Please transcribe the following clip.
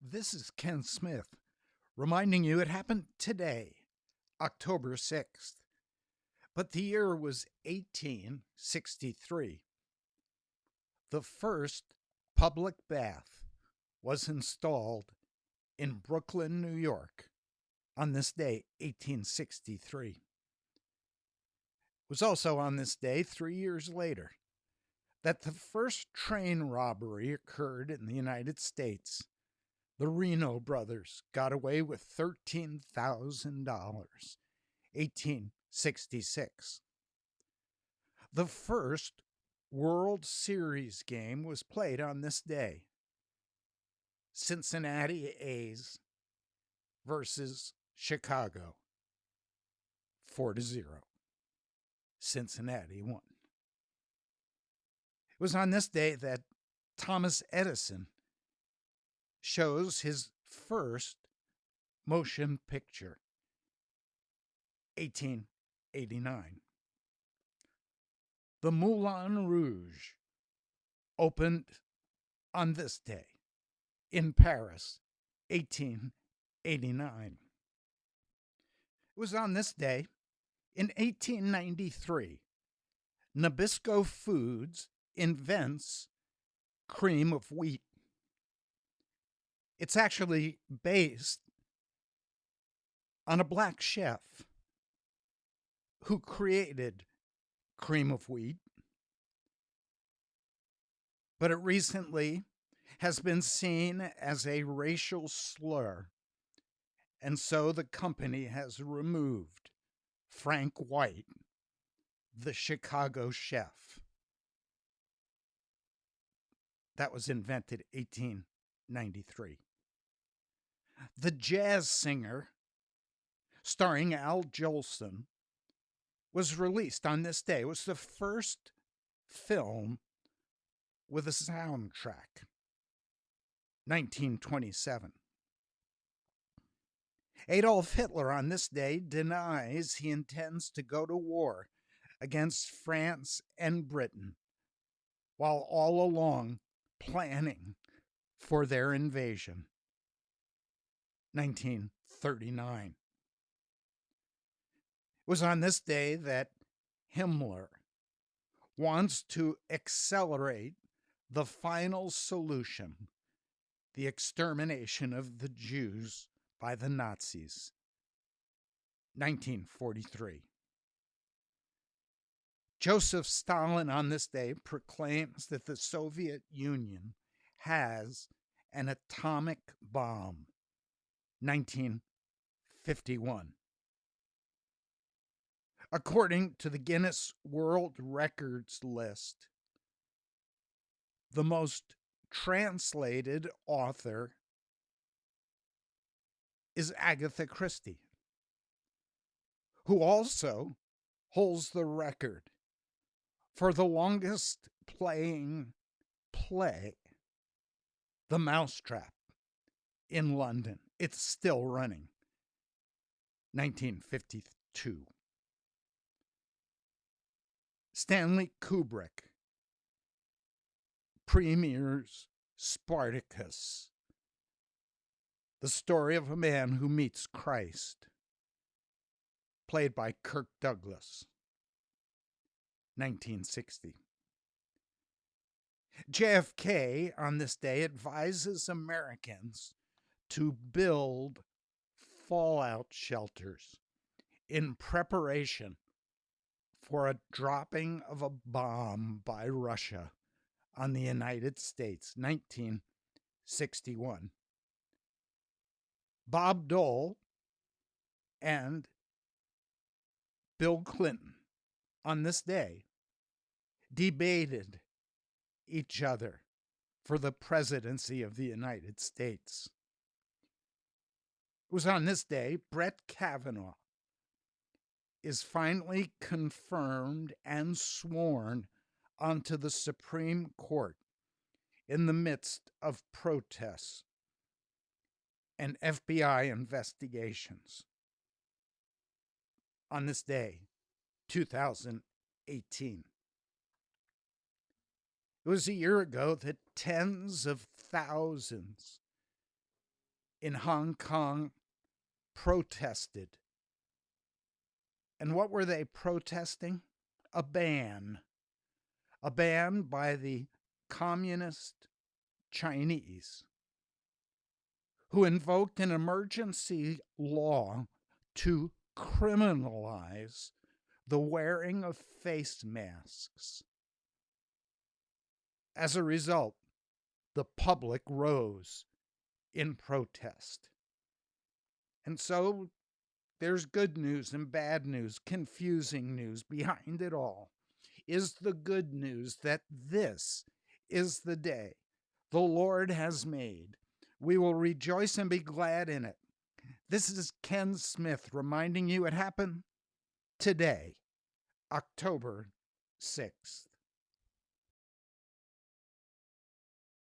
This is Ken Smith, reminding you it happened today, October 6th. But the year was 1863. The first public bath was installed in Brooklyn, New York on this day, 1863. It was also on this day, 3 years later, that the first train robbery occurred in the United States. The Reno brothers got away with $13,000, 1866. The first World Series game was played on this day. Cincinnati A's versus Chicago, 4-0. Cincinnati won. It was on this day that Thomas Edison shows his first motion picture, 1889. The Moulin Rouge opened on this day in Paris, 1889. It was on this day in 1893, Nabisco Foods invents cream of wheat. It's actually based on a black chef who created cream of wheat, but it recently has been seen as a racial slur, and so the company has removed Frank White, the Chicago chef. That was invented 1893. The Jazz Singer, starring Al Jolson, was released on this day. It was the first film with a soundtrack, 1927. Adolf Hitler on this day denies he intends to go to war against France and Britain, while all along planning for their invasion, 1939. It was on this day that Himmler wants to accelerate the final solution, the extermination of the Jews by the Nazis, 1943. Joseph Stalin on this day proclaims that the Soviet Union has an atomic bomb, 1951. According to the Guinness World Records list, the most translated author is Agatha Christie, who also holds the record for the longest playing play, The Mousetrap, in London. It's still running, 1952. Stanley Kubrick premieres Spartacus, the story of a man who meets Christ, played by Kirk Douglas, 1960. JFK on this day advises Americans to build fallout shelters in preparation for a dropping of a bomb by Russia on the United States, 1961. Bob Dole and Bill Clinton on this day debated each other for the presidency of the United States. It was on this day Brett Kavanaugh is finally confirmed and sworn onto the Supreme Court in the midst of protests and FBI investigations. On this day, 2018. It was a year ago that tens of thousands in Hong Kong protested. And what were they protesting? A ban. A ban by the communist Chinese, who invoked an emergency law to criminalize the wearing of face masks. As a result, the public rose in protest. And so there's good news and bad news, confusing news. Behind it all is the good news that this is the day the Lord has made. We will rejoice and be glad in it. This is Ken Smith reminding you it happened today, October 6th.